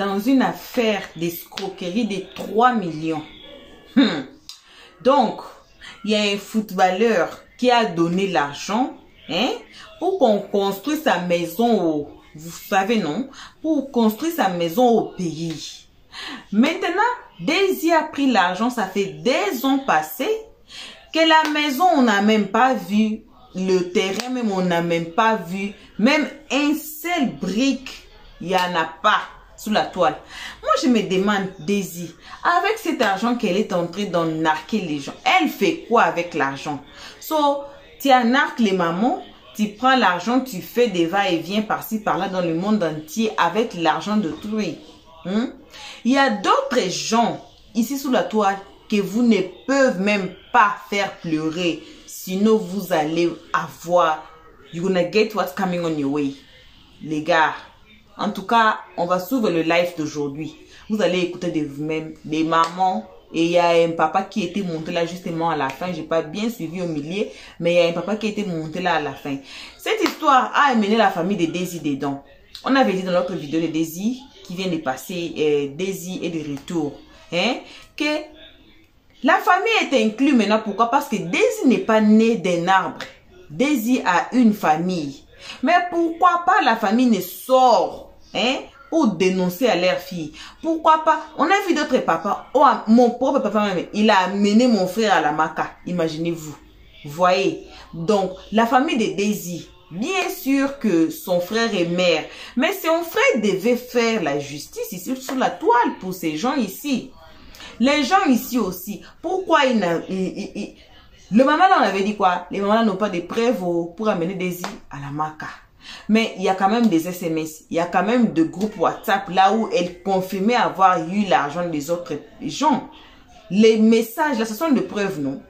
dans une affaire d'escroquerie de 3 millions. Donc, il y a un footballeur qui a donné l'argent pour qu'on construise sa maison vous savez non, pour construire sa maison au pays. Maintenant, Daisy a pris l'argent, ça fait des ans passés que la maison, on n'a même pas vu, le terrain même, on n'a même pas vu, même un seul brique, il n'y en a pas sous la toile. Moi, je me demande, Daisy, avec cet argent qu'elle est en train d'en narquer les gens, elle fait quoi avec l'argent? So, tu narques les mamans, tu prends l'argent, tu fais des va-et-vient par-ci, par-là dans le monde entier avec l'argent d'autrui. Il y a d'autres gens ici sous la toile que vous ne peuvent même pas faire pleurer. Sinon, vous allez avoir, you're gonna get what's coming on your way. Les gars, en tout cas, on va suivre le live d'aujourd'hui. Vous allez écouter de vous-même des mamans. Et il y a un papa qui était monté là justement à la fin. J'ai pas bien suivi au milieu, mais il y a un papa qui était monté là à la fin. Cette histoire a amené la famille de Daisy dedans. On avait dit dans notre vidéo de Daisy qui vient de passer, Daisy est de retour, que la famille est inclue maintenant. Pourquoi? Parce que Daisy n'est pas née d'un arbre. Daisy a une famille. Mais pourquoi pas la famille ne sort, pour dénoncer à leur fille? Pourquoi pas? On a vu d'autres papas. Oh, mon propre papa, il a amené mon frère à la Maca. Imaginez-vous. Voyez. Donc, la famille de Daisy, bien sûr que son frère est mère. Mais son frère devait faire la justice ici sur la toile pour ces gens ici. Les gens ici aussi. Pourquoi le maman là, on avait dit quoi? Les mamans n'ont pas de preuves pour amener Daisy à la Maca. Mais il y a quand même des SMS, il y a quand même des groupes WhatsApp là où elle confirmait avoir eu l'argent des autres gens. Les messages là, ce sont des preuves, non?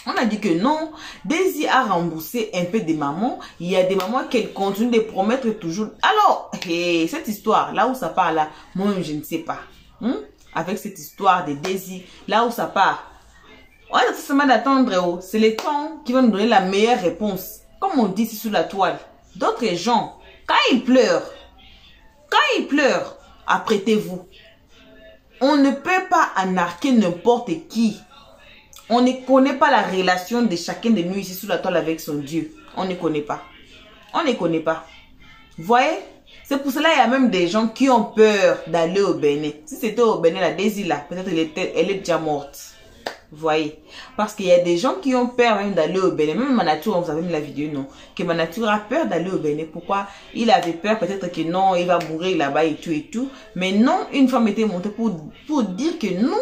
On a dit que non, Daisy a remboursé un peu des mamans. Il y a des mamans qu'elle continue de promettre toujours. Alors, cette histoire, là où ça part là, moi je ne sais pas. Avec cette histoire de Daisy, là où ça part. On a seulement d'attendre, c'est les temps qui vont nous donner la meilleure réponse. Comme on dit ici sous la toile. D'autres gens, quand ils pleurent, apprêtez-vous. On ne peut pas anarquer n'importe qui. On ne connaît pas la relation de chacun de nous ici sous la toile avec son Dieu. On ne connaît pas. On ne connaît pas. Vous voyez? C'est pour cela qu'il y a même des gens qui ont peur d'aller au Bénin. Si c'était au Bénin, la Daisy là, peut-être elle est déjà morte. Vous voyez? Parce qu'il y a des gens qui ont peur même d'aller au Bénin. Même Manature, vous avez mis la vidéo, non? Que Manature a peur d'aller au Bénin. Pourquoi? Il avait peur peut-être que non, il va mourir là-bas et tout et tout. Mais non, une femme était montée pour dire que non,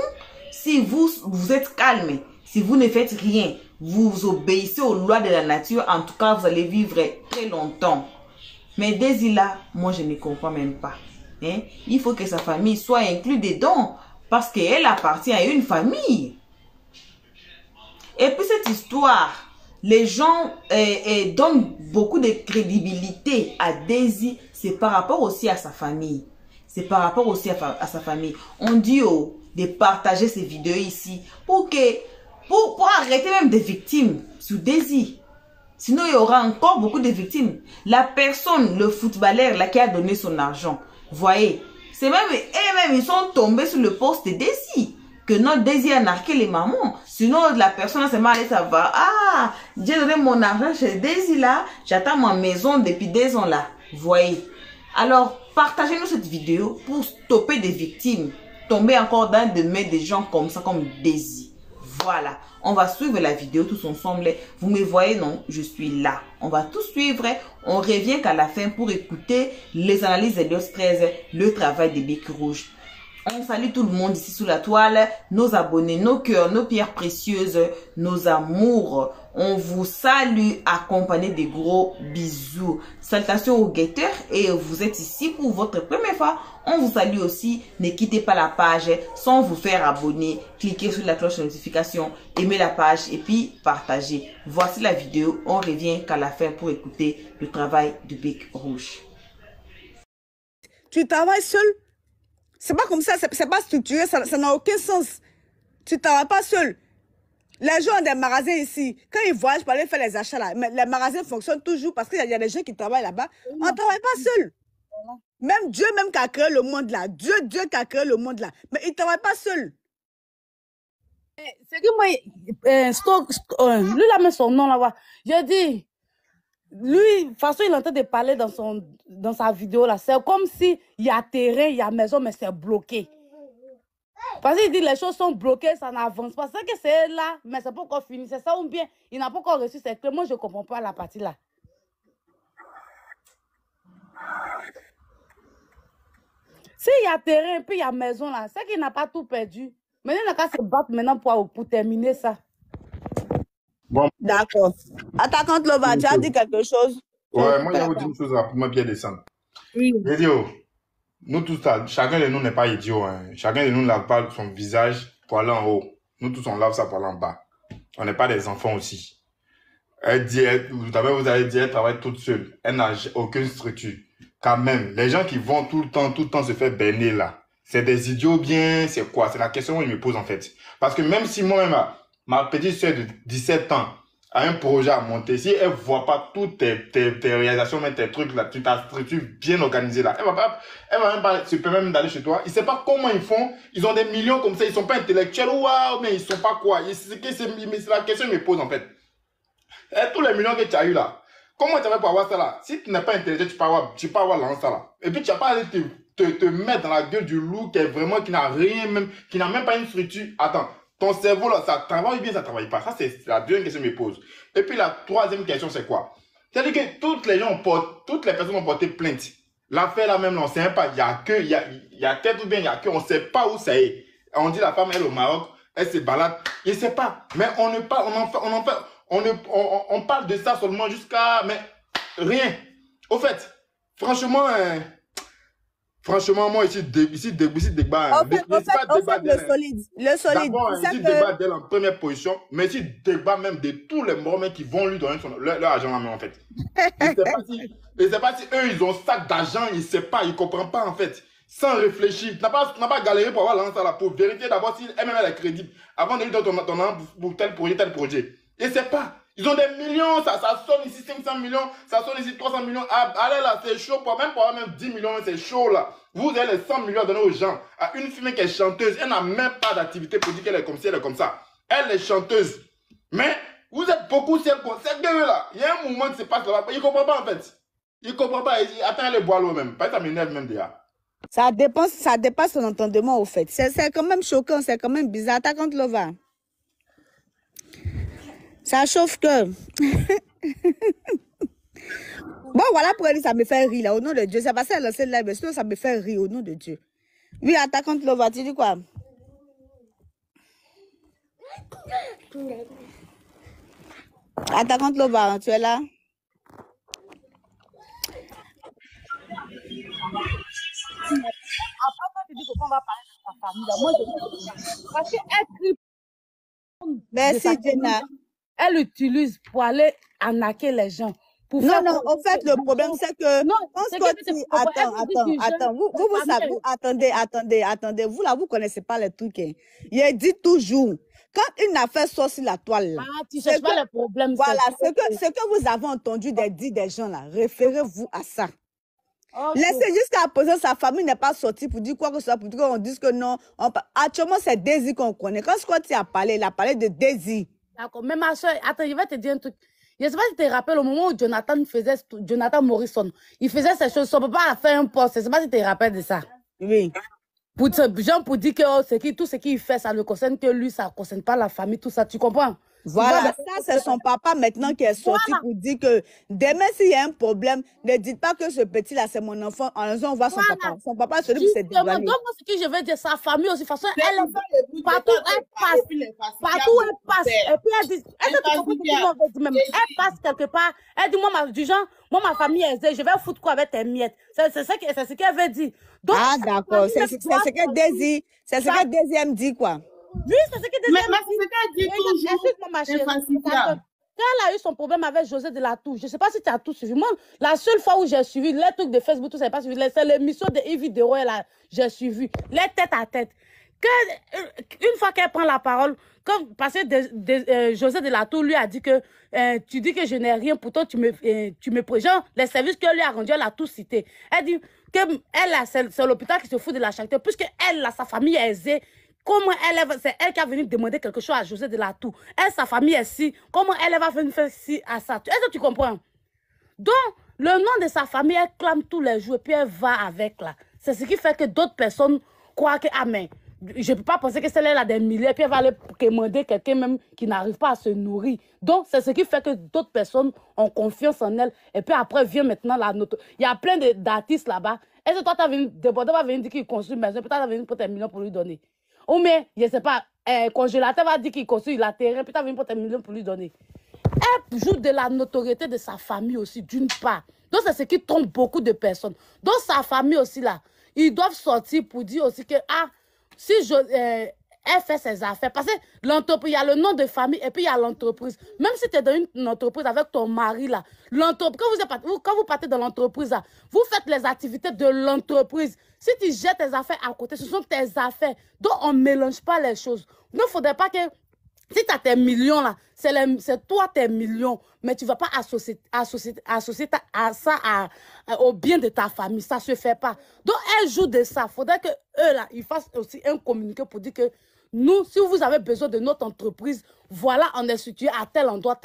si vous êtes calme, si vous ne faites rien, vous obéissez aux lois de la nature, en tout cas, vous allez vivre très longtemps. Mais Daisy là, moi je ne comprends même pas. Il faut que sa famille soit inclue dedans. Parce qu'elle appartient à une famille. Et puis cette histoire, les gens donnent beaucoup de crédibilité à Daisy. C'est par rapport aussi à sa famille. C'est par rapport aussi à sa famille. On dit de partager ces vidéos ici pour arrêter même des victimes sur Daisy. Sinon, il y aura encore beaucoup de victimes. La personne, le footballeur là, qui a donné son argent, voyez, c'est même eux-mêmes, ils sont tombés sur le poste de Daisy. Que notre Daisy a narqué les mamans. Sinon, la personne s'est mal allée savoir. Ah, j'ai donné mon argent chez Daisy là. J'attends ma maison depuis des ans là. Voyez. Alors, partagez-nous cette vidéo pour stopper des victimes. Tomber encore dans des mains des gens comme ça, comme Daisy. Voilà. On va suivre la vidéo tous ensemble. Vous me voyez, non? Je suis là. On va tout suivre. On revient qu'à la fin pour écouter les analyses d'Elios 13, le travail des Bic Rouges. On salue tout le monde ici sous la toile, nos abonnés, nos cœurs, nos pierres précieuses, nos amours. On vous salue accompagné de gros bisous. Salutations aux guetteurs et vous êtes ici pour votre première fois. On vous salue aussi. Ne quittez pas la page sans vous faire abonner. Cliquez sur la cloche de notification, aimez la page et puis partagez. Voici la vidéo. On revient qu'à la fin pour écouter le travail de Bic Rouge. Tu travailles seul? C'est pas comme ça, c'est pas structuré, ça n'a aucun sens. Tu travailles pas seul. Les gens ont des magasins ici. Quand ils voyagent pour aller faire les achats là, mais les magasins fonctionnent toujours parce qu'il y a des gens qui travaillent là-bas. On ne travaille pas seul. Même Dieu même qui a créé le monde là. Dieu qui a créé le monde là. Mais il ne travaille pas seul. C'est que moi, lui là, met son nom là-bas. J'ai dit, lui, de toute façon, il est en train de parler dans sa vidéo là. C'est comme si il y a terrain, il y a maison, mais c'est bloqué. Parce qu'il dit les choses sont bloquées, ça n'avance pas. C'est que c'est là, mais c'est pas encore fini. C'est ça ou bien il n'a pas encore reçu ses clés. Moi, je ne comprends pas la partie là. S'il y a terrain, puis il y a maison là, c'est qu'il n'a pas tout perdu. Maintenant, il n'a qu'à se battre maintenant pour terminer ça. Bon, D'accord. Attaquante Lova, tu as dit quelque chose? ouais, moi, je vais vous dire une chose rapidement, bien descendre. Oui. Je dis, nous tous là, chacun de nous n'est pas idiot. Hein. Chacun de nous ne lave pas son visage pour aller en haut. Nous tous, on lave ça pour aller en bas. On n'est pas des enfants aussi. Elle dit, vous allez dire, elle travaille toute seule. Elle n'a aucune structure. Quand même, les gens qui vont tout le temps se faire berner là, c'est des idiots bien, c'est quoi? C'est la question que je me pose en fait. Parce que même si moi-même, ma petite soeur de 17 ans a un projet à monter, si elle voit pas toutes tes réalisations, mais tes trucs là, ta structure bien organisée là, elle va même pas se permettre même d'aller chez toi. Ils ne savent pas comment ils font. Ils ont des millions comme ça, ils sont pas intellectuels, waouh, mais ils sont pas quoi. C'est la question que je me pose en fait. Et tous les millions que tu as eu là, comment tu vas pour avoir ça là? Si tu n'es pas intelligent, tu peux avoir ça là. Et puis tu n'as pas allé te mettre dans la gueule du loup qui est vraiment, qui n'a rien même, qui n'a même pas une structure. Attends, ton cerveau là, ça travaille bien, ça travaille pas. Ça c'est la deuxième question que je me pose. Et puis la troisième question c'est quoi? C'est-à-dire que toutes les personnes ont porté plainte. L'affaire là même, là, on ne sait pas. Il y a tête ou bien il y a que, on ne sait pas où ça est. On dit la femme elle est au Maroc, elle se balade, il ne sait pas. Mais on parle de ça seulement jusqu'à... Mais rien. Au fait, franchement, moi, ici, débat. En fait, le solide. D'abord, ici, débat d'elle en première position, mais ici, débat même de tous les mormons qui vont lui donner leur argent en main, en fait. Je ne sais pas si eux, ils ont sac d'argent, ils ne savent pas, ils ne comprennent pas, en fait. Sans réfléchir. Tu n'as pas galéré pour avoir l'argent là, pour vérifier d'abord si elle-même elle est crédible, avant de lui donner ton argent pour tel projet. Et c'est pas. Ils ont des millions, ça sonne ici 500 millions, ça sonne ici 300 millions. Allez là, c'est chaud, pour avoir même 10 millions, c'est chaud là. Vous avez les 100 millions à donner aux gens. À une fille qui est chanteuse, elle n'a même pas d'activité pour dire qu'elle est comme ci, elle est comme ça. Elle est chanteuse. Mais vous êtes beaucoup celle qu'on sait que là. Il y a un mouvement qui se passe là-bas. Il ne comprend pas en fait. Il ne comprend pas. Attends, les bois l'eau même. Pas ça m'énerve même déjà. Ça dépasse son entendement au fait. C'est quand même choquant, c'est quand même bizarre. Attaquante Lova. Ça chauffe que. Bon, voilà pour elle, ça me fait rire là, au nom de Dieu. C'est parce qu'elle a lancé live, sinon ça me fait rire au nom de Dieu. Oui, attaquante Lova, tu dis quoi? Attaquante Lova, tu es là? Après, quand tu dis qu'on va parler de ta famille, là, moi, je parce qu'elle crie. Merci, Jenna. Elle utilise pour aller arnaquer les gens. Non, en fait, le problème, c'est que... Non, attends. Vous savez, attendez. Vous, là, vous ne connaissez pas les trucs. Hein. Il dit toujours, quand une affaire sort sur la toile, là... Ah, tu ne cherches pas les problèmes. Voilà, ce que vous avez entendu des gens, là, référez-vous à ça. Okay. Laissez jusqu'à présent, sa famille n'est pas sortie pour dire quoi que ce soit, pour dire qu'on dise que non. Actuellement, c'est Daisy qu'on connaît. Quand Scotty a parlé, il a parlé de Daisy. D'accord, mais ma soeur, attends, je vais te dire un truc. Je ne sais pas si tu te rappelles au moment où Jonathan Morrison, il faisait ces choses, son papa a fait un poste. Je ne sais pas si tu te rappelles de ça. Oui. Pour dire que tout ce qu'il fait, ça ne concerne que lui, ça ne concerne pas la famille, tout ça, tu comprends? Voilà, ça c'est son papa maintenant qui est sorti pour dire que demain s'il y a un problème, ne dites pas que ce petit là c'est mon enfant, en raison on voit son papa. Son papa se dit que c'est dévalué. Donc ce que je veux dire, sa famille aussi, de toute façon, partout elle passe, et puis elle dit, elle passe quelque part, elle dit, moi ma famille est aisée, je vais foutre quoi avec tes miettes. C'est ce qu'elle veut dire. Donc, ah d'accord, c'est ce que Daisy, me dit quoi. Oui, c'est ce que Daisy mais c'est ce qu'elle dit toujours. Quand elle a eu son problème avec José de la Tour, je ne sais pas si tu as tout suivi. Moi, la seule fois où j'ai suivi les trucs de Facebook, tout ça, pas suivi. C'est l'émission de Yves Vidéo, j'ai suivi. Les têtes à tête. Une fois qu'elle prend la parole, parce que José de la Tour lui a dit que tu dis que je n'ai rien, pourtant tu me présentes les services qu'elle lui a rendus, elle a tout cité. Elle dit que c'est l'hôpital qui se fout de la charité, puisque elle, sa famille est aisée. Comment c'est elle qui a venu demander quelque chose à José de la Tour. Elle, sa famille est si. Comment elle va venir faire ci à ça? Est-ce que tu comprends? Donc, le nom de sa famille, elle clame tous les jours et puis elle va avec là. C'est ce qui fait que d'autres personnes croient que, ah mais, je ne peux pas penser que celle-là a des milliers et puis elle va aller demander quelqu'un même qui n'arrive pas à se nourrir. Donc, c'est ce qui fait que d'autres personnes ont confiance en elle et puis après vient maintenant la note. Il y a plein d'artistes là-bas. Est-ce que toi, tu as venu, Débordeur va venir dire qu'il construit une maison, peut-être tu as venu pour tes millions pour lui donner. Ou mais, je ne sais pas, congélateur va dire qu'il construit la terrain, puis tu as venu pour tes millions pour lui donner. Elle joue de la notoriété de sa famille aussi, d'une part. Donc, c'est ce qui trompe beaucoup de personnes. Donc, sa famille aussi, là, ils doivent sortir pour dire aussi que, ah, si elle fait ses affaires, parce que l'entreprise, il y a le nom de famille et puis il y a l'entreprise. Même si tu es dans une entreprise avec ton mari, là, quand vous partez dans l'entreprise, là, vous faites les activités de l'entreprise. Si tu jettes tes affaires à côté, ce sont tes affaires. Donc, on ne mélange pas les choses. Donc, il ne faudrait pas que... Si tu as tes millions là, c'est toi tes millions, mais tu ne vas pas associer ça au bien de ta famille. Ça ne se fait pas. Donc, elle joue de ça. Il faudrait qu'eux là, ils fassent aussi un communiqué pour dire que nous, si vous avez besoin de notre entreprise, voilà, on est situé à tel endroit,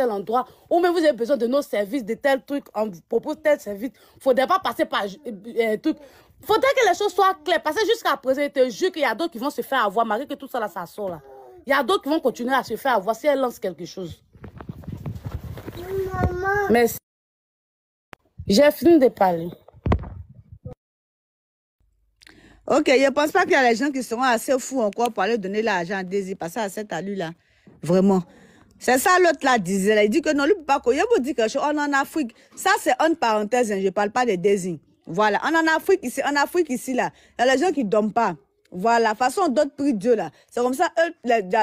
ou même vous avez besoin de nos services, de tel truc, on vous propose tel service. Il ne faudrait pas passer par truc. Il faudrait que les choses soient claires. Parce que jusqu'à présent, je te jure qu'il y a d'autres qui vont se faire avoir, malgré que tout ça là, ça sort là. Il y a d'autres qui vont continuer à se faire avoir si elle lance quelque chose. Merci. J'ai fini de parler. Ok, je ne pense pas qu'il y a des gens qui seront assez fous encore pour aller donner l'argent à Désir, parce que à cet alu-là, vraiment. C'est ça l'autre là disait. Là. Il dit que non, lui, pas quoi. Il vous dit quelque chose. On en Afrique. Ça, c'est une parenthèse. Hein, je ne parle pas de Désir. Voilà. On en Afrique ici, là. Il y a des gens qui ne dorment pas. Voilà, de toute façon, d'autres prient Dieu là. C'est comme ça,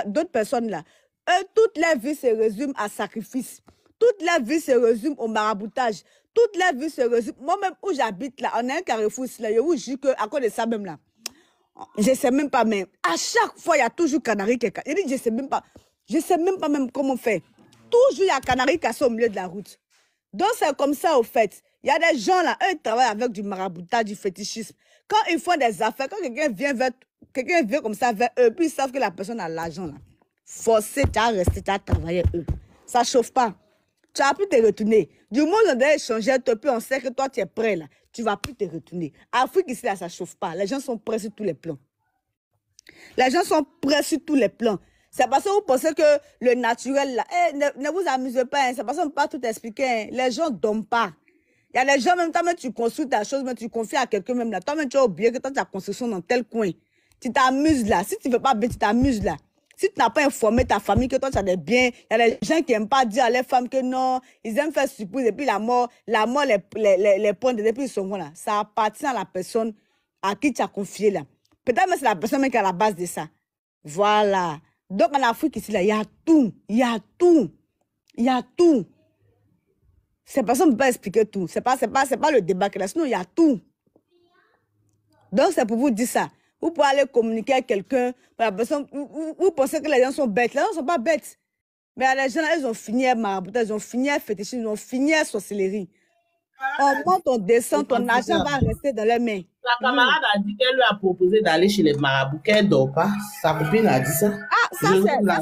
d'autres personnes là. Eux, toute leur vie se résume à sacrifice. Toute leur vie se résume au maraboutage. Toute leur vie se résume. Moi-même, où j'habite là, on a un carrefour ici là. Je vous jure qu'à cause de ça même là, je ne sais même pas même. À chaque fois, il y a toujours canari qui. Je dis, je ne sais même pas. Je ne sais même pas même comment faire. Toujours, il y a canari qui sont au milieu de la route. Donc, c'est comme ça au fait. Il y a des gens là, eux, ils travaillent avec du maraboutage, du fétichisme. Quand ils font des affaires, quand quelqu'un vient comme ça vers eux, puis ils savent que la personne a l'argent là. Forcé, tu as resté, tu as travaillé eux. Ça ne chauffe pas. Tu vas plus te retourner. Du moment où on a échangé, puis on sait que toi tu es prêt là, tu ne vas plus te retourner. Afrique ici là, ça ne chauffe pas. Les gens sont prêts sur tous les plans. Les gens sont prêts sur tous les plans. C'est parce que vous pensez que le naturel là, ne vous amusez pas, hein. C'est parce qu'on ne peut pas tout expliquer. Hein. Les gens ne dorment pas. Il y a des gens, même toi, tu construis ta chose, mais tu confies à quelqu'un même là. Toi-même, tu as oublié que toi, tu as construction dans tel coin. Tu t'amuses là. Si tu ne veux pas bien, tu t'amuses là. Si tu n'as pas informé ta famille que toi, tu as des biens, il y a des gens qui n'aiment pas dire à leurs femmes que non, ils aiment faire surprise et puis la mort les points et puis ils sont là. Ça appartient à la personne à qui tu as confié là. Peut-être que c'est la personne même qui est à la base de ça. Voilà. Donc, en Afrique, ici, là, il y a tout. Il y a tout. Il y a tout. Ces personnes ne peuvent pas expliquer tout. Ce n'est pas le débat que là. Sinon, il y a tout. Donc, c'est pour vous dire ça. Vous pouvez aller communiquer avec quelqu'un. Vous pensez que les gens sont bêtes. Les gens ne sont pas bêtes. Mais les gens, ils ont fini à maraboutage, ils ont fini à fétichisme, ils ont fini à sorcellerie. On monte, on descend, ton argent va rester dans les mains. Sa camarade a dit qu'elle lui a proposé d'aller chez les marabouts, qu'elle ne dort pas. Sa copine a dit ça. Ah, ça,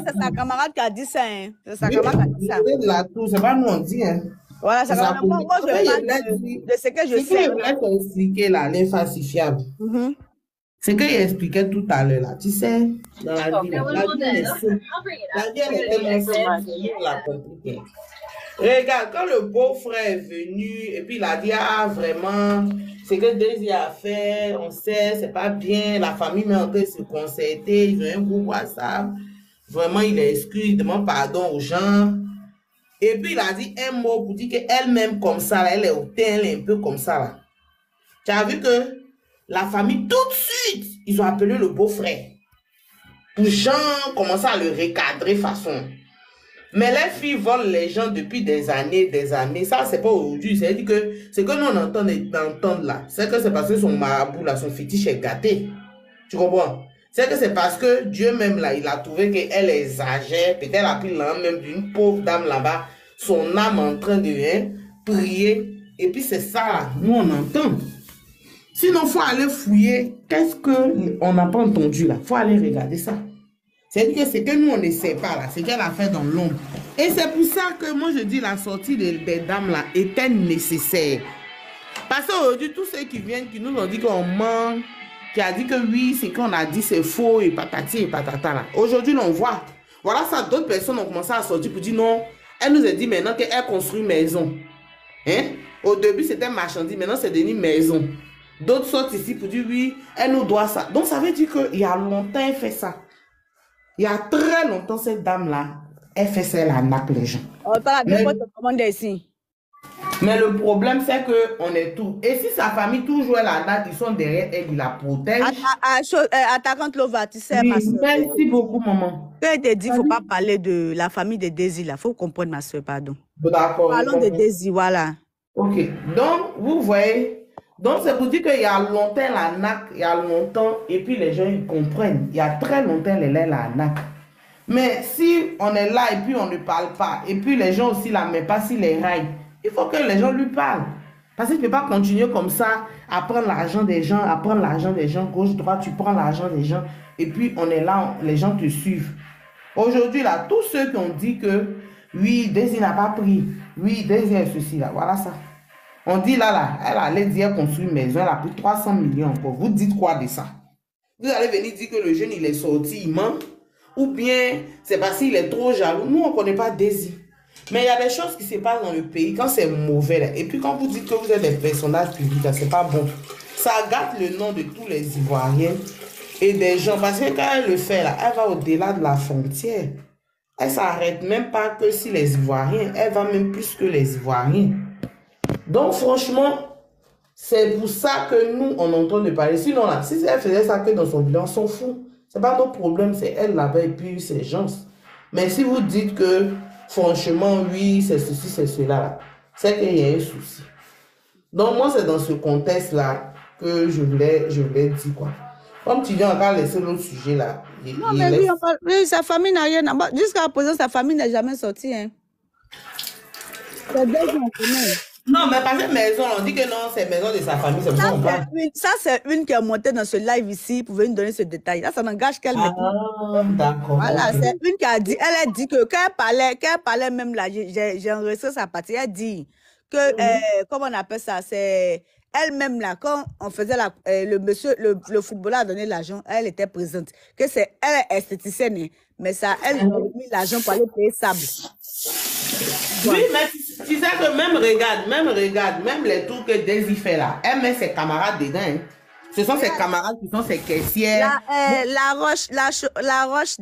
c'est sa camarade qui a dit ça. Hein. C'est sa camarade qui a dit ça. C'est pas nous, on dit. Hein. Voilà, ça va. Moi, je parle de ce que je sais. Je voulais t'expliquer là, l'infalsifiable. C'est ce qu'il expliquait tout à l'heure là. Tu sais, dans la vie, la vie est tellement simple, on l'a compliquée. Regarde, quand le beau-frère est venu et puis il a dit, ah vraiment, c'est que Désir a fait, on sait, c'est pas bien, la famille met en train de se concerter, ils ont un groupe WhatsApp, vraiment il excuse, il demande pardon aux gens. Et puis il a dit un mot pour dire qu'elle-même comme ça, là, elle est hautaine, elle est un peu comme ça là. Tu as vu que la famille, tout de suite, ils ont appelé le beau-frère. Pour gens commencer à le recadrer façon. Mais les filles volent les gens depuis des années. Ça, c'est pas aujourd'hui. C'est-à-dire que ce que nous on entend là, c'est que c'est parce que son marabout, là, son fétiche est gâté. Tu comprends? C'est que c'est parce que Dieu même là, il a trouvé qu'elle exagère. Peut-être elle a pris l'âme même d'une pauvre dame là-bas, son âme en train de prier. Et puis c'est ça là, nous on entend. Sinon, il faut aller fouiller. Qu'est-ce qu'on n'a pas entendu là? Il faut aller regarder ça. C'est-à-dire que c'est que nous on ne sait pas là, c'est qu'elle a fait dans l'ombre. Et c'est pour ça que moi je dis la sortie des dames là était nécessaire. Parce qu'aujourd'hui, tous ceux qui viennent, qui nous ont dit qu'on ment, qui a dit que oui, c'est qu'on a dit c'est faux et patati et patata là. Aujourd'hui, on voit. Voilà ça, d'autres personnes ont commencé à sortir pour dire non. Elle nous a dit maintenant qu'elle construit une maison. Hein? Au début, c'était marchandise, maintenant c'est devenu maison. D'autres sortent ici pour dire oui, elle nous doit ça. Donc ça veut dire qu'il y a longtemps, elle fait ça. Il y a très longtemps, cette dame-là, elle fait ça, elle arnaque les gens. Mais le problème, c'est qu'on est tout. Et si sa famille, toujours elle arnaque, ils sont derrière elle, ils la protègent. Attaquante Lova, tu sais, Oui, ma soeur. merci beaucoup, maman. Que te dit, il ne faut pas parler de la famille de Daisy, là. Il faut comprendre, ma soeur, pardon. D'accord. Parlons de Daisy, voilà. Ok. Donc, vous voyez, donc c'est pour dire qu'il y a longtemps l'arnaque, il y a longtemps, et puis les gens, ils comprennent. Il y a très longtemps l'arnaque. Mais si on est là et puis on ne parle pas, et puis les gens aussi la mettent pas sur les rails, il faut que les gens lui parlent. Parce que tu ne peux pas continuer comme ça, à prendre l'argent des gens, à prendre l'argent des gens, gauche, droite, tu prends l'argent des gens, et puis on est là, les gens te suivent. Aujourd'hui, là, tous ceux qui ont dit que, oui, Daisy n'a pas pris, oui, Daisy est ceci, là, voilà ça. On dit là, elle allait dire construire une maison, elle a pris 300 millions encore. Vous dites quoi de ça? Vous allez venir dire que le jeune, il est sorti, il ment, ou bien c'est parce qu'il est trop jaloux. Nous, on ne connaît pas Daisy. Mais il y a des choses qui se passent dans le pays quand c'est mauvais. Là. Et puis quand vous dites que vous êtes des personnages publics, c'est pas bon. Ça gâte le nom de tous les Ivoiriens et des gens. Parce que quand elle le fait, là, elle va au-delà de la frontière. Elle ne s'arrête même pas que si les Ivoiriens. Elle va même plus que les Ivoiriens. Donc franchement, c'est pour ça que nous, on entend de parler. Sinon, là, si elle faisait ça que dans son village, on s'en fout. Ce n'est pas notre problème, c'est elle là-bas et puis ces gens. Mais si vous dites que franchement, oui, c'est ceci, c'est cela, c'est qu'il y a un souci. Donc, moi, c'est dans ce contexte-là que je voulais dire quoi. Comme tu viens encore laisser l'autre sujet là. Non, mais laisse... oui, sa famille n'a rien. Jusqu'à présent, sa famille n'est jamais sortie. Hein. C'est deux gens quand même. Non, mais pas cette maison, on dit que non, c'est maison de sa famille, c'est bon. Ça, c'est une qui est montée dans ce live ici pour venir donner ce détail. Là, ça n'engage qu'elle. Ah, d'accord. Voilà, c'est une qui a dit, elle a dit que quand elle parlait même là, j'ai enregistré sa partie, elle dit que, comment on appelle ça, c'est elle-même là, quand on faisait le monsieur, le footballeur a donné l'argent, elle était présente. Que c'est, elle est esthéticienne, mais ça, elle a mis l'argent pour aller payer sable. Oui, mais tu sais que même les tours que Daisy fait là, elle met ses camarades dedans. Hein. Ce sont ses camarades qui sont ses caissières. La Roche,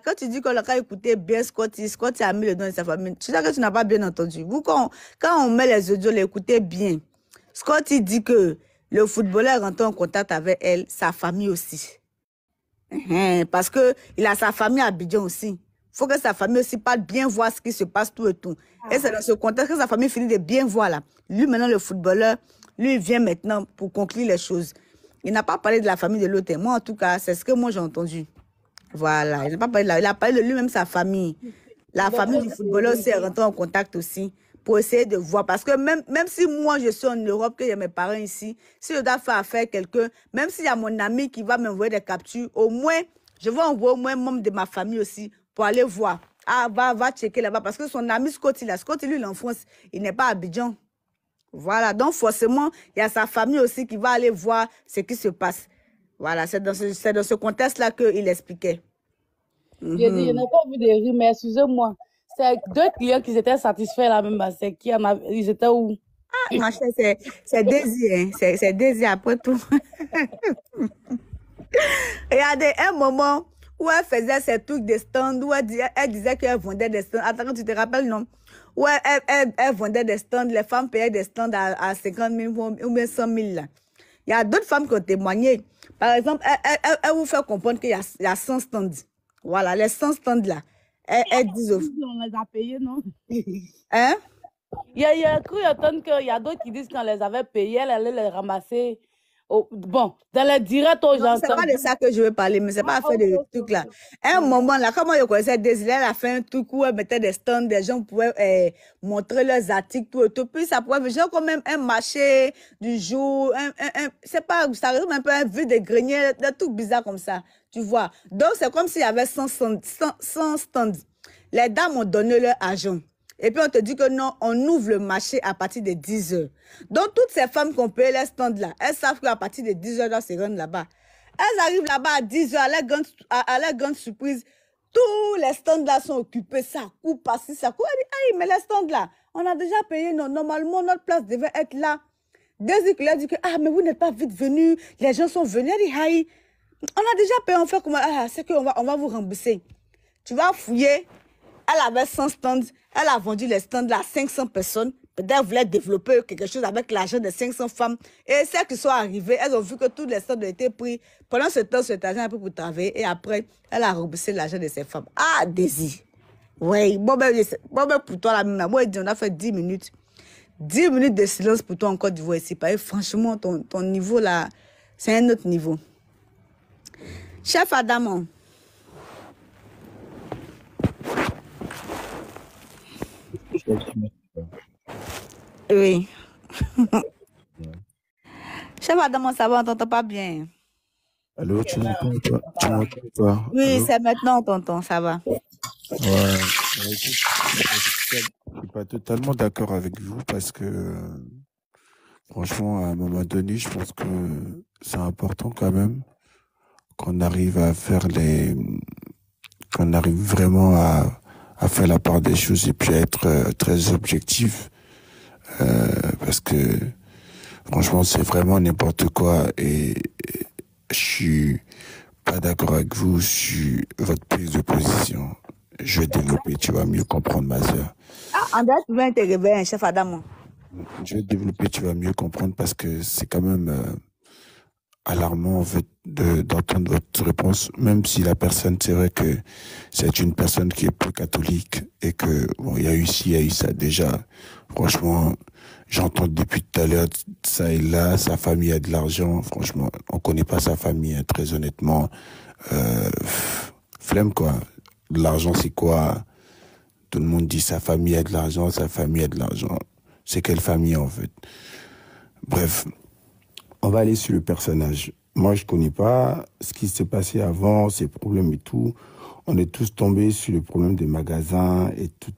quand tu dis qu'on a écouté bien Scotty a mis le nom de sa famille, tu sais que tu n'as pas bien entendu. Vous, quand on met les audios, l'écoutez bien. Scotty dit que le footballeur rentre en contact avec elle, sa famille aussi. Parce qu'il a sa famille à Abidjan aussi. Il faut que sa famille aussi parle bien voir ce qui se passe tout et tout. Et c'est dans ce contexte que sa famille finit de bien voir là. Lui, maintenant, le footballeur, lui, il vient maintenant pour conclure les choses. Il n'a pas parlé de la famille de l'autre. Moi, en tout cas, c'est ce que moi j'ai entendu. Voilà. Il n'a pas parlé de il a parlé de lui-même, sa famille. La famille du footballeur aussi est rentrée en contact aussi pour essayer de voir. Parce que même si moi, je suis en Europe, que j'ai mes parents ici, si je dois faire affaire à quelqu'un, même s'il y a mon ami qui va m'envoyer des captures, au moins, je vais envoyer au moins un membre de ma famille aussi pour aller voir. Ah, va checker là-bas. Parce que son ami Scotty, là, Scotty, lui, il est en France. Il n'est pas à Abidjan. Voilà. Donc, forcément, il y a sa famille aussi qui va aller voir ce qui se passe. Voilà. C'est dans ce contexte-là qu'il expliquait. J'ai dit, je n'ai pas vu des rues, mais excusez-moi. C'est deux clients qui étaient satisfaits là même. C'est qui en a, ils étaient où? Ah, ma chère, c'est Daisy, hein. C'est Daisy après tout. Regardez, un moment où elle faisait ses trucs de stand, où elle disait qu'elle vendait des stands. Attends, tu te rappelles, non? Où elle vendait des stands, les femmes payaient des stands à 50 000 ou bien 100 000 là. Il y a d'autres femmes qui ont témoigné. Par exemple, elle vous fait comprendre qu'il y a 100 stands. Voilà, les 100 stands là. Elles disent... On les a payés, non? Hein? Il y a cru entendre qu'il y a d'autres qui disent qu'on les avait payés, elle allait les ramasser Bon, dans les directs, Non, c'est pas de ça que je veux parler, mais c'est pas à faire des trucs là. À un moment là, comment je connaissais Désiré, elle a fait un truc où elle mettait des stands, des gens pouvaient montrer leurs articles, tout et tout. Puis ça pouvait faire quand même un marché du jour, c'est pas, ça ressemble un peu à un vide de grenier, des trucs bizarres comme ça, tu vois. Donc c'est comme s'il y avait 100 stands. Les dames ont donné leur argent. Et puis on te dit que non, on ouvre le marché à partir de 10 heures. Donc toutes ces femmes qui ont payé les stands là, elles savent qu'à partir de 10 heures, elles doivent se rendre là-bas. Elles arrivent là-bas à 10 heures, à leur grande surprise, tous les stands là sont occupés, ça coupe par-ci, ça coupe. Elle dit, aïe, mais les stands là, on a déjà payé, non, normalement notre place devait être là. Dès qu'il a dit que, ah, mais vous n'êtes pas vite venus, les gens sont venus, elle dit, aïe, on a déjà payé, on fait comment, ah, c'est qu'on va vous rembourser. Tu vas fouiller. Elle avait 100 stands. Elle a vendu les stands là à 500 personnes. Peut-être voulait développer quelque chose avec l'argent de 500 femmes. Et celles qui sont arrivées, elles ont vu que tous les stands ont été pris. Pendant ce temps, cet argent a pris pour travailler. Et après, elle a remboursé l'argent de ces femmes. Ah, Daisy. Oui. Bon, ben, pour toi, là, moi, on a fait 10 minutes. 10 minutes de silence pour toi en Côte d'Ivoire ici. Parce que franchement, ton niveau là, c'est un autre niveau. Chef Adamon. Oui. Chef Adamon, ça va, on t'entend pas bien. Allô, tu m'entends pas? Tu m'entends pas? Oui, c'est maintenant, tonton, ça va. Ouais, je suis pas totalement d'accord avec vous parce que, franchement, à un moment donné, je pense que c'est important quand même qu'on arrive à faire qu'on arrive vraiment à faire la part des choses et puis à être très objectif, parce que, franchement, c'est vraiment n'importe quoi et je suis pas d'accord avec vous sur votre prise de position. Je vais développer, tu vas mieux comprendre, ma sœur. Ah, André, tu viens te réveiller, chef Adamon. Je vais développer, tu vas mieux comprendre parce que c'est quand même alarmant en fait d'entendre votre réponse, même si la personne, c'est vrai que c'est une personne qui est peu catholique et que bon, il y a eu ci, il y a eu ça déjà. Franchement, j'entends depuis tout à l'heure ça et là, sa famille a de l'argent. Franchement, on connaît pas sa famille, hein, très honnêtement. Flemme quoi. L'argent c'est quoi? Tout le monde dit sa famille a de l'argent, sa famille a de l'argent. C'est quelle famille en fait? Bref, on va aller sur le personnage. Moi, je connais pas ce qui s'est passé avant, ces problèmes et tout. On est tous tombés sur le problème des magasins et tout.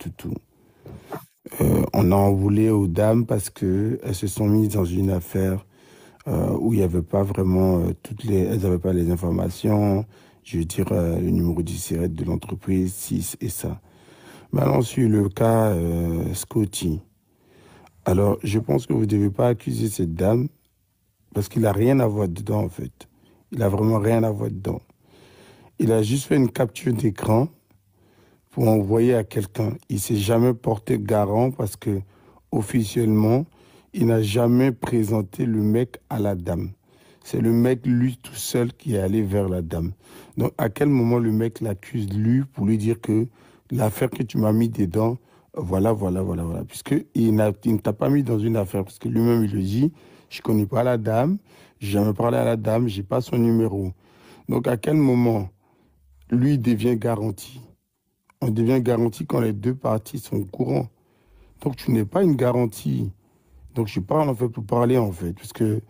On en voulait aux dames parce que elles se sont mises dans une affaire où il n'y avait pas vraiment elles n'avaient pas les informations. Je veux dire, le numéro du SIRET de l'entreprise, 6 et ça. Maintenant, sur le cas Scotty. Alors, je pense que vous ne devez pas accuser cette dame parce qu'il n'a rien à voir dedans, en fait. Il n'a vraiment rien à voir dedans. Il a juste fait une capture d'écran pour envoyer à quelqu'un. Il ne s'est jamais porté garant parce que, officiellement, il n'a jamais présenté le mec à la dame. C'est le mec, lui, tout seul, qui est allé vers la dame. Donc, à quel moment le mec l'accuse, lui, pour lui dire que l'affaire que tu m'as mis dedans, voilà. Puisqu'il ne t'a pas mis dans une affaire, parce que lui-même, il le dit, je ne connais pas la dame, je n'ai jamais parlé à la dame, je n'ai pas son numéro. Donc, à quel moment, lui devient garanti? On devient garanti quand les deux parties sont au courant. Donc, tu n'es pas une garantie. Donc, je parle, en fait, pour parler, en fait, parce que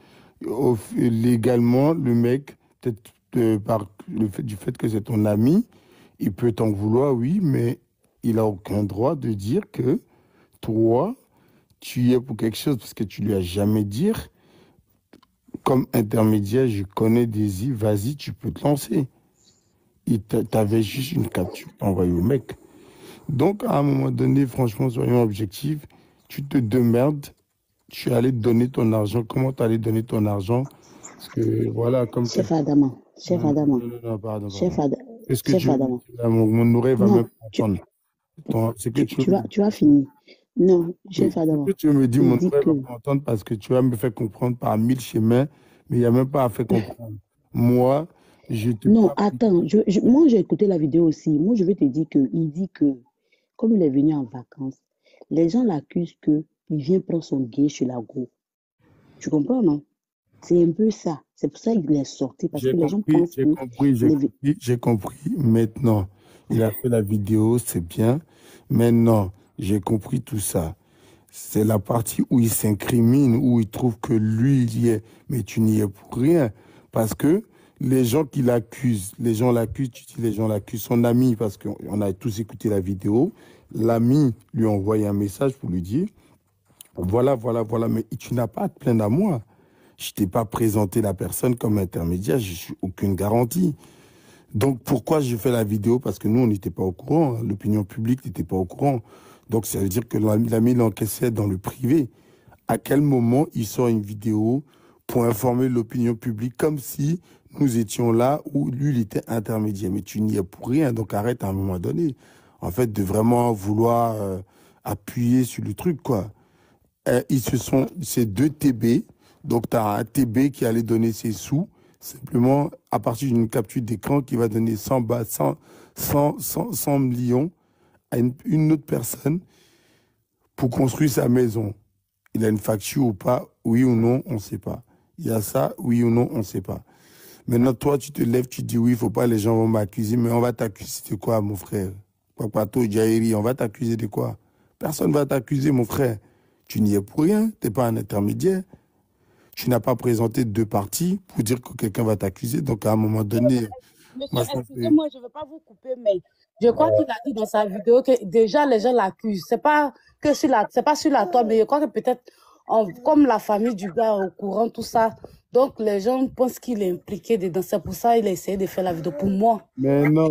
légalement, le mec, peut-être par du fait que c'est ton ami, il peut t'en vouloir, oui, mais il n'a aucun droit de dire que toi, tu y es pour quelque chose parce que tu lui as jamais dit. Comme intermédiaire, je connais Daisy, vas-y, tu peux te lancer. T'avais juste une capture envoyée au mec. Donc, à un moment donné, franchement, soyons objectifs, tu te démerdes, tu es allé donner ton argent. Comment tu allais donner ton argent? Parce que, voilà, comme... Chef Adama. Non, pardon. Chef Adama. Est-ce que mon oreille va même entendre? Tu as fini. Non, chef Adama. Tu me dis, mon oreille va pas entendre parce que tu vas me faire comprendre par 1000 chemins, mais il n'y a même pas à faire comprendre. Moi, je te... Non, attends, moi j'ai écouté la vidéo aussi. Moi, je vais te dire qu'il dit que, comme il est venu en vacances, les gens l'accusent qu'il vient prendre son billet chez la go. Tu comprends, non? C'est un peu ça. C'est pour ça qu'il est sorti, parce que les gens pensent J'ai compris. Maintenant, il a fait la vidéo, c'est bien. Maintenant, j'ai compris tout ça. C'est la partie où il s'incrimine, où il trouve que lui, il y est. Mais tu n'y es pour rien. Parce que les gens qui l'accusent, les gens l'accusent, tu dis les gens l'accusent, son ami, parce qu'on a tous écouté la vidéo, l'ami lui a envoyé un message pour lui dire, voilà, mais tu n'as pas à te plaindre à moi. Je t'ai pas présenté la personne comme intermédiaire, je suis aucune garantie. Donc pourquoi je fais la vidéo? Parce que nous, on n'était pas au courant, hein. L'opinion publique n'était pas au courant. Donc ça veut dire que l'ami l'encaissait dans le privé. À quel moment il sort une vidéo pour informer l'opinion publique comme si nous étions là où lui, il était intermédiaire? Mais tu n'y es pour rien, donc arrête à un moment donné. En fait, de vraiment vouloir appuyer sur le truc, quoi. C'est 2 TB. Donc, tu as un TB qui allait donner ses sous, simplement à partir d'une capture d'écran qui va donner 100 millions à une autre personne pour construire sa maison. Il a une facture ou pas, oui ou non, on ne sait pas. Il y a ça, oui ou non, on ne sait pas. Maintenant, toi, tu te lèves, tu dis oui, il ne faut pas, les gens vont m'accuser, mais on va t'accuser de quoi, mon frère? Papato, Jairi, on va t'accuser de quoi? Personne ne va t'accuser, mon frère. Tu n'y es pour rien, tu n'es pas un intermédiaire. Tu n'as pas présenté 2 parties pour dire que quelqu'un va t'accuser. Donc, à un moment donné... Monsieur, excusez-moi, je ne veux pas vous couper, mais je crois qu'il a dit dans sa vidéo que déjà les gens l'accusent. C'est pas sur la toile, mais je crois que peut-être, comme la famille du gars est au courant, tout ça, donc les gens pensent qu'il est impliqué dedans. C'est pour ça qu'il a essayé de faire la vidéo pour moi. Mais non,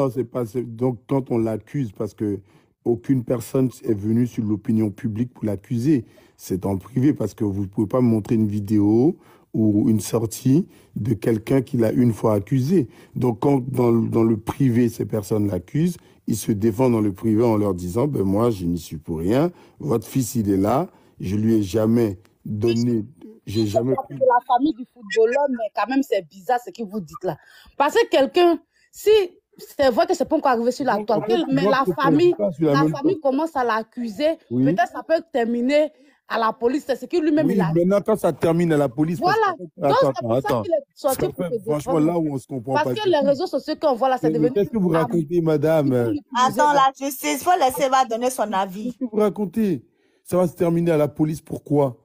c'est pas... Donc, quand on l'accuse, parce que aucune personne est venue sur l'opinion publique pour l'accuser. C'est en privé, parce que vous ne pouvez pas me montrer une vidéo ou une sortie de quelqu'un qui l'a une fois accusé. Donc, quand dans le privé, ces personnes l'accusent, ils se défendent dans le privé en leur disant, ben moi, je n'y suis pour rien. Votre fils, il est là. Je lui ai jamais donné... J'ai jamais pris... C'est la famille du footballeur, mais quand même, c'est bizarre ce que vous dites là. Parce que quelqu'un, si... C'est vrai que c'est pas encore arrivé sur la toile, mais la famille commence à l'accuser. Oui. Peut-être ça peut terminer à la police. C'est ce que lui-même il a dit. Maintenant, quand ça termine à la police... Voilà. Donc, c'est pour ça qu'il est sorti pour se défendre. Franchement, là où on se comprend pas. Parce que les réseaux sociaux qu'on voit là, c'est devenu... Qu'est-ce que vous racontez, madame? Attends, la justice, il faut laisser va donner son avis. Qu'est-ce que vous racontez? Ça va se terminer à la police, pourquoi?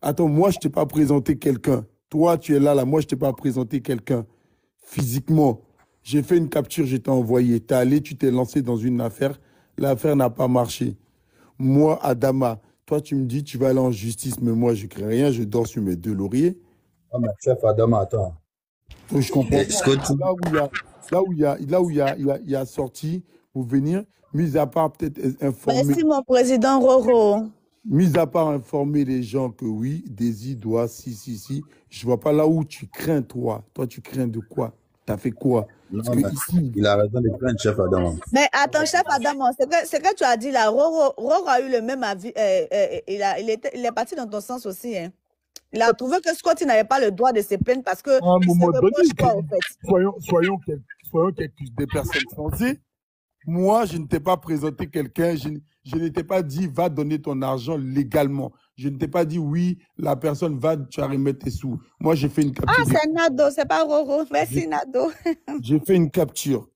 Attends, moi, je t'ai pas présenté quelqu'un. Toi, tu es là, moi, je t'ai pas présenté quelqu'un. Physiquement. J'ai fait une capture, je t'ai envoyé. T'es allé, tu t'es lancé dans une affaire. L'affaire n'a pas marché. Moi, Adama, toi, tu me dis, tu vas aller en justice, mais moi, je ne crée rien, je dors sur mes 2 lauriers. Ah, mais chef Adama, attends. Donc, je comprends pas. Là où il y a sorti pour venir, mis à part peut-être informer. Merci, mon président Roro. Mis à part informer les gens que oui, Daisy doit, si. Je ne vois pas là où tu crains, toi. Toi, tu crains de quoi? T'as fait quoi? Non, mais ici... Il a raison de prendre chef Adama. Mais attends, chef Adama, ce que tu as dit là, Roro a eu le même avis. Il est parti dans ton sens aussi. Hein. Il a trouvé que Scott n'avait pas le droit de se plaindre parce que... À un moment donné, quoi, en fait. Soyons des personnes sensées. Moi, je ne t'ai pas présenté quelqu'un, je ne t'ai pas dit va donner ton argent légalement. Je ne t'ai pas dit oui, la personne va, tu vas remettre tes sous. Moi, j'ai fait une capture. Ah, c'est Nado, c'est pas Roro. Merci, Nado. J'ai fait une capture.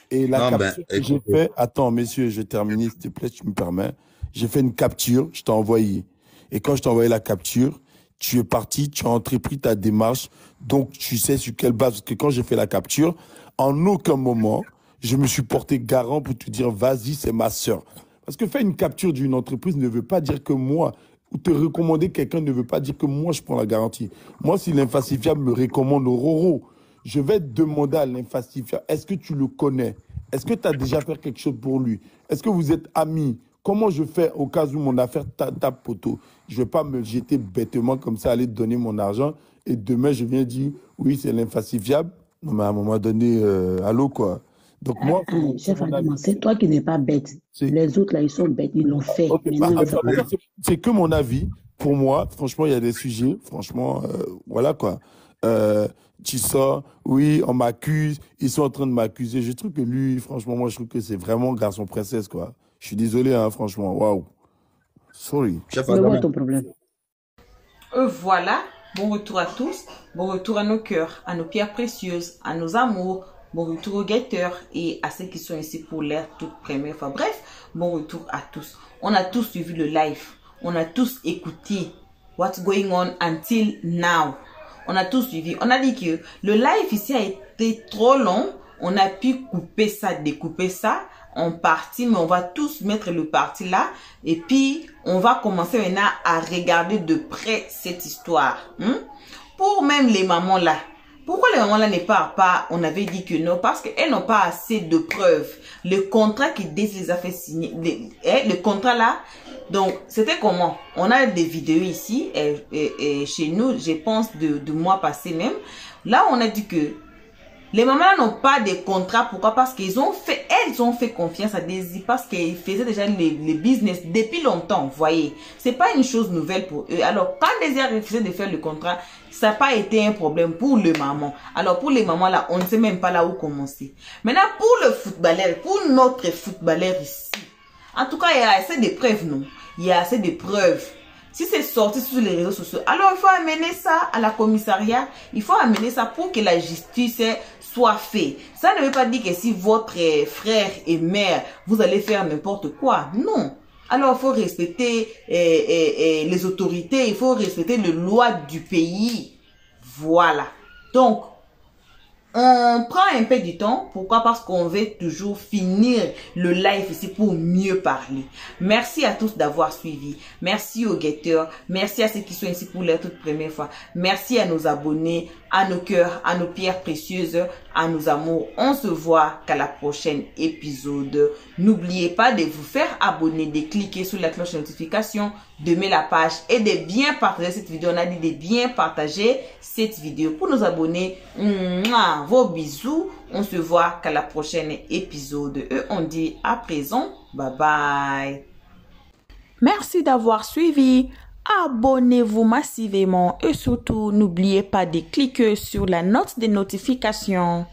Et la capture que j'ai fait, attends, messieurs, je vais terminer, s'il te plaît, tu me permets. J'ai fait une capture, je t'ai envoyé. Et quand je t'ai envoyé la capture, tu es parti, tu as entrepris ta démarche. Donc, tu sais sur quelle base. Parce que quand j'ai fait la capture, en aucun moment, je me suis porté garant pour te dire, vas-y, c'est ma sœur. Parce que faire une capture d'une entreprise ne veut pas dire que moi, ou te recommander quelqu'un ne veut pas dire que moi, je prends la garantie. Moi, si l'infalsifiable me recommande Roro, je vais demander à l'infalsifiable, est-ce que tu le connais? Est-ce que tu as déjà fait quelque chose pour lui? Est-ce que vous êtes amis? Comment je fais au cas où mon affaire tape poteau? Je ne vais pas me jeter bêtement comme ça, aller te donner mon argent, et demain, je viens dire, oui, c'est l'infalsifiable. Non, mais à un moment donné, allô, quoi. Donc moi, chef Adama, c'est toi qui n'es pas bête. Les autres là, ils sont bêtes, ils l'ont fait. Okay, c'est que mon avis. Pour moi, franchement, il y a des sujets. Franchement, voilà quoi. Tu sors, oui, on m'accuse. Ils sont en train de m'accuser. Je trouve que lui, franchement, moi, je trouve que c'est vraiment garçon princesse quoi. Je suis désolé, hein, franchement. Waouh. Sorry. C'est quoi ton problème? Voilà. Bon retour à tous. Bon retour à nos cœurs, à nos pierres précieuses, à nos amours. Bon retour aux guetteurs et à ceux qui sont ici pour leur toute première fois. Bref, bon retour à tous. On a tous suivi le live. On a tous écouté what's going on until now. On a tous suivi. On a dit que le live ici a été trop long. On a pu couper ça, découper ça en partie, mais on va tous mettre le parti là. Et puis, on va commencer maintenant à regarder de près cette histoire. Pour même les mamans là. Pourquoi les mamans là ne parlent pas? On avait dit que non, parce qu'elles n'ont pas assez de preuves. Le contrat qui les a fait signer, le contrat là, donc c'était comment? On a des vidéos ici, et chez nous, je pense de mois passé même. Là, on a dit que les mamans n'ont pas de contrat. Pourquoi? Parce qu'elles ont fait confiance à Daisy, parce qu'ils faisaient déjà les business depuis longtemps, vous voyez. C'est pas une chose nouvelle pour eux. Alors, quand Daisy a refusé de faire le contrat, ça n'a pas été un problème pour les mamans. Alors, pour les mamans là, on ne sait même pas là où commencer. Maintenant, pour le footballeur, pour notre footballeur ici, en tout cas, il y a assez de preuves, non? Il y a assez de preuves. Si c'est sorti sur les réseaux sociaux, alors il faut amener ça à la commissariat. Il faut amener ça pour que la justice soit faite. Ça ne veut pas dire que si votre frère et mère, vous allez faire n'importe quoi. Non. Alors il faut respecter les autorités. Il faut respecter les lois du pays. Voilà. Donc, on prend un peu du temps. Pourquoi? Parce qu'on veut toujours finir le live ici pour mieux parler. Merci à tous d'avoir suivi. Merci aux guetteurs. Merci à ceux qui sont ici pour la toute première fois. Merci à nos abonnés, à nos cœurs, à nos pierres précieuses, à nos amours. On se voit qu'à la prochaine épisode. N'oubliez pas de vous faire abonner, de cliquer sur la cloche de notification, de mettre la page et de bien partager cette vidéo. On a dit de bien partager cette vidéo. Pour nos abonnés, vos bisous. On se voit qu'à la prochaine épisode. Et on dit à présent, bye bye. Merci d'avoir suivi. Abonnez-vous massivement et surtout n'oubliez pas de cliquer sur la note de notification.